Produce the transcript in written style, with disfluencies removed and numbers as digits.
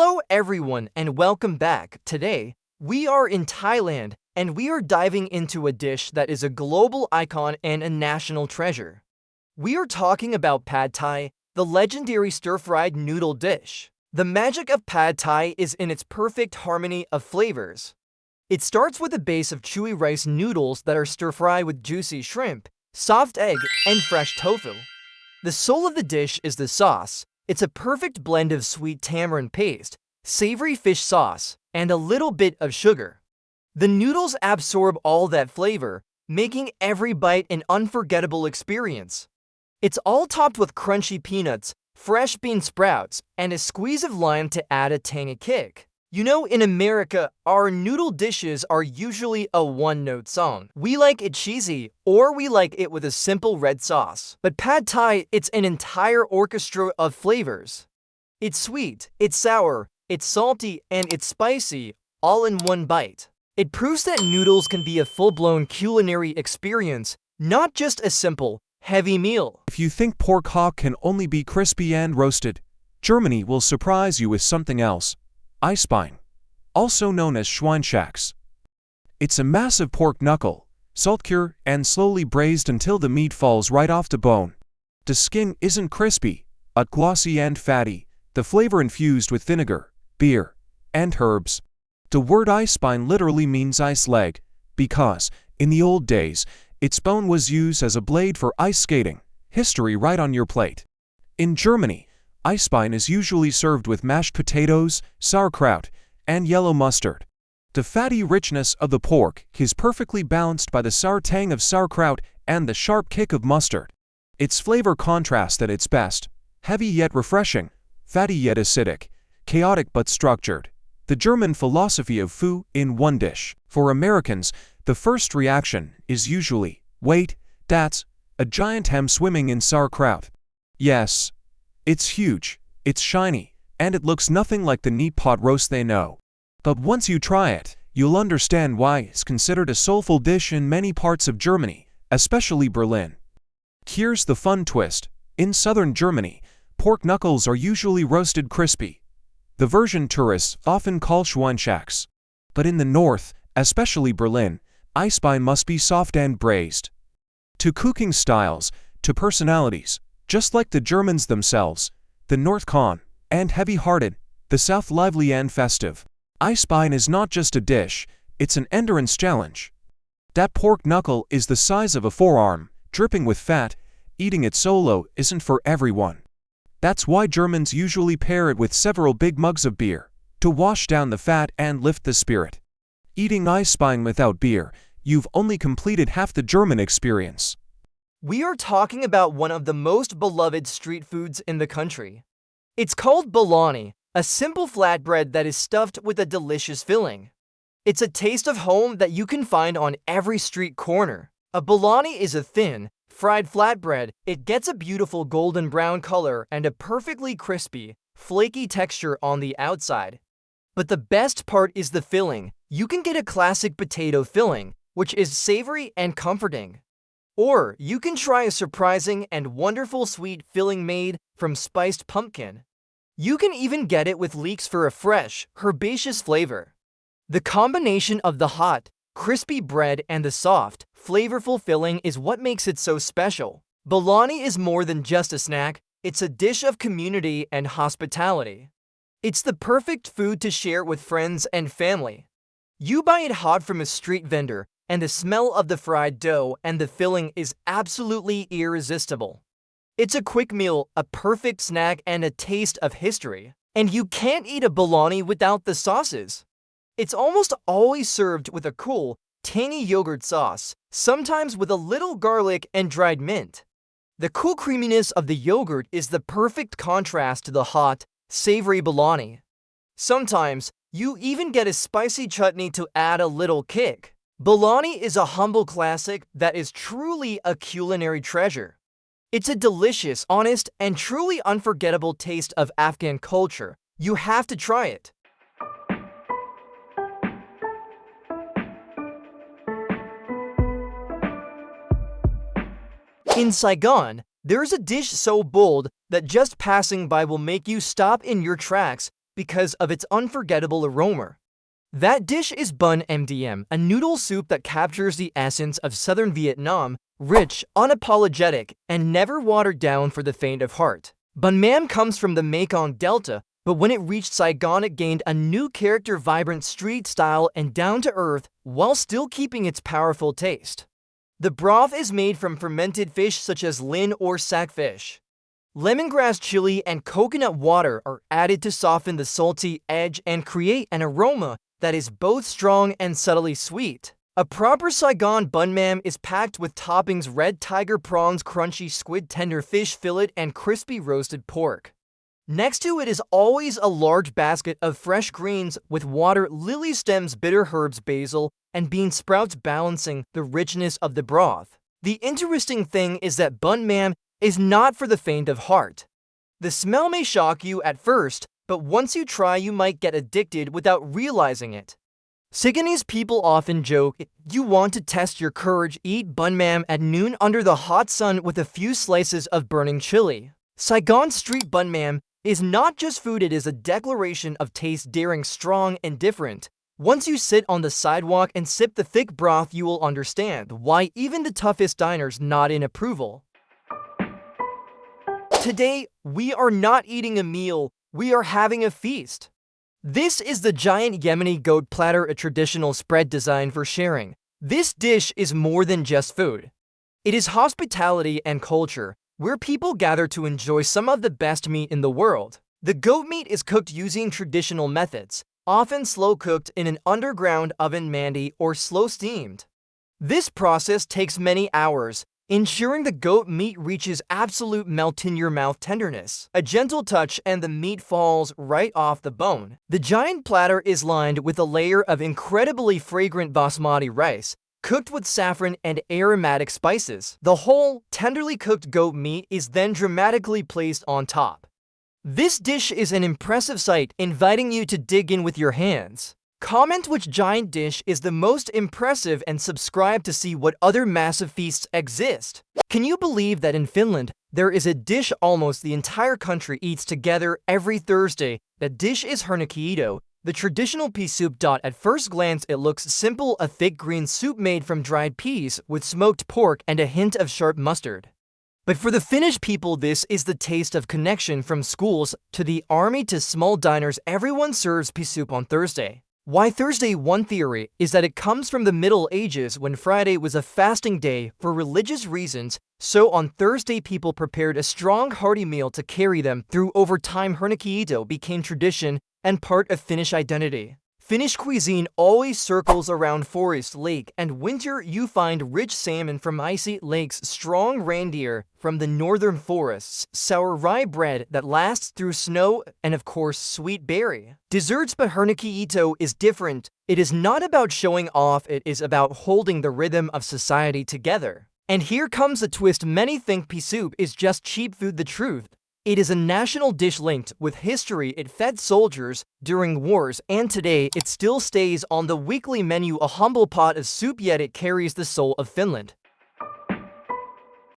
Hello everyone and welcome back. Today, we are in Thailand and we are diving into a dish that is a global icon and a national treasure. We are talking about Pad Thai, the legendary stir-fried noodle dish. The magic of Pad Thai is in its perfect harmony of flavors. It starts with a base of chewy rice noodles that are stir-fried with juicy shrimp, soft egg, and fresh tofu. The soul of the dish is the sauce. It's a perfect blend of sweet tamarind paste, savory fish sauce, and a little bit of sugar. The noodles absorb all that flavor, making every bite an unforgettable experience. It's all topped with crunchy peanuts, fresh bean sprouts, and a squeeze of lime to add a tangy kick. You know, in America, our noodle dishes are usually a one-note song. We like it cheesy, or we like it with a simple red sauce. But Pad Thai, it's an entire orchestra of flavors. It's sweet, it's sour, it's salty, and it's spicy, all in one bite. It proves that noodles can be a full-blown culinary experience, not just a simple, heavy meal. If you think pork hock can only be crispy and roasted, Germany will surprise you with something else. Eisbein, also known as Schweinschacks. It's a massive pork knuckle, salt-cured and slowly braised until the meat falls right off the bone. The skin isn't crispy, but glossy and fatty, the flavor infused with vinegar, beer, and herbs. The word Eisbein literally means ice leg, because, in the old days, its bone was used as a blade for ice skating, history right on your plate. In Germany, Eisbein is usually served with mashed potatoes, sauerkraut, and yellow mustard. The fatty richness of the pork is perfectly balanced by the sour tang of sauerkraut and the sharp kick of mustard. Its flavor contrasts at its best, heavy yet refreshing, fatty yet acidic, chaotic but structured. The German philosophy of food in one dish. For Americans, the first reaction is usually, wait, that's a giant ham swimming in sauerkraut. Yes. It's huge, it's shiny, and it looks nothing like the neat pot roast they know. But once you try it, you'll understand why it's considered a soulful dish in many parts of Germany, especially Berlin. Here's the fun twist. In southern Germany, pork knuckles are usually roasted crispy. The version tourists often call Schweinschacks. But in the north, especially Berlin, Eisbein must be soft and braised. To cooking styles, to personalities, just like the Germans themselves, the North calm and heavy-hearted, the South lively and festive. Eisbein is not just a dish, it's an endurance challenge. That pork knuckle is the size of a forearm, dripping with fat. Eating it solo isn't for everyone. That's why Germans usually pair it with several big mugs of beer, to wash down the fat and lift the spirit. Eating Eisbein without beer, you've only completed half the German experience. We are talking about one of the most beloved street foods in the country. It's called bologna, a simple flatbread that is stuffed with a delicious filling. It's a taste of home that you can find on every street corner. A bologna is a thin, fried flatbread. It gets a beautiful golden brown color and a perfectly crispy, flaky texture on the outside. But the best part is the filling. You can get a classic potato filling, which is savory and comforting. Or you can try a surprising and wonderful sweet filling made from spiced pumpkin. You can even get it with leeks for a fresh, herbaceous flavor. The combination of the hot, crispy bread and the soft, flavorful filling is what makes it so special. Bologna is more than just a snack, it's a dish of community and hospitality. It's the perfect food to share with friends and family. You buy it hot from a street vendor, and the smell of the fried dough and the filling is absolutely irresistible. It's a quick meal, a perfect snack, and a taste of history. And you can't eat a bologna without the sauces. It's almost always served with a cool, tangy yogurt sauce, sometimes with a little garlic and dried mint. The cool creaminess of the yogurt is the perfect contrast to the hot, savory bologna. Sometimes, you even get a spicy chutney to add a little kick. Bologna is a humble classic that is truly a culinary treasure. It's a delicious, honest, and truly unforgettable taste of Afghan culture. You have to try it. In Saigon, there is a dish so bold that just passing by will make you stop in your tracks because of its unforgettable aroma. That dish is bun MDM, a noodle soup that captures the essence of southern Vietnam, rich, unapologetic, and never watered down for the faint of heart. Bun mam comes from the Mekong Delta, but when it reached Saigon it gained a new character, vibrant street style and down-to-earth, while still keeping its powerful taste. The broth is made from fermented fish such as lin or sackfish. Lemongrass chili and coconut water are added to soften the salty edge and create an aroma that is both strong and subtly sweet. A proper Saigon bun mam is packed with toppings: red tiger prawns, crunchy squid, tender fish fillet, and crispy roasted pork. Next to it is always a large basket of fresh greens with water lily stems, bitter herbs, basil, and bean sprouts balancing the richness of the broth. The interesting thing is that bun mam is not for the faint of heart. The smell may shock you at first, but once you try you might get addicted without realizing it. Saigonese people often joke, if you want to test your courage, eat bun mam at noon under the hot sun with a few slices of burning chili. Saigon street bun mam is not just food, it is a declaration of taste, daring, strong, and different. Once you sit on the sidewalk and sip the thick broth, you will understand why even the toughest diners nod in approval. Today, we are not eating a meal, we are having a feast. This is the giant Yemeni goat platter, a traditional spread designed for sharing. This dish is more than just food. It is hospitality and culture, where people gather to enjoy some of the best meat in the world. The goat meat is cooked using traditional methods, often slow-cooked in an underground oven, mandi, or slow-steamed. This process takes many hours, ensuring the goat meat reaches absolute melt-in-your-mouth tenderness. A gentle touch and the meat falls right off the bone. The giant platter is lined with a layer of incredibly fragrant basmati rice, cooked with saffron and aromatic spices. The whole, tenderly cooked goat meat is then dramatically placed on top. This dish is an impressive sight, inviting you to dig in with your hands. Comment which giant dish is the most impressive and subscribe to see what other massive feasts exist. Can you believe that in Finland, there is a dish almost the entire country eats together every Thursday? That dish is hernekeito, the traditional pea soup. At first glance it looks simple, a thick green soup made from dried peas with smoked pork and a hint of sharp mustard. But for the Finnish people, this is the taste of connection. From schools to the army to small diners, everyone serves pea soup on Thursday. Why Thursday? One theory is that it comes from the Middle Ages when Friday was a fasting day for religious reasons, so on Thursday people prepared a strong hearty meal to carry them through. Over time, hernekeito became tradition and part of Finnish identity. Finnish cuisine always circles around forest, lake, and winter you find rich salmon from icy lakes, strong reindeer from the northern forests, sour rye bread that lasts through snow, and of course sweet berry desserts. But hernekeito is different. It is not about showing off, it is about holding the rhythm of society together. And here comes the twist: many think pea soup is just cheap food. The truth: it is a national dish linked with history. It fed soldiers during wars, and today it still stays on the weekly menu. A humble pot of soup, yet it carries the soul of Finland.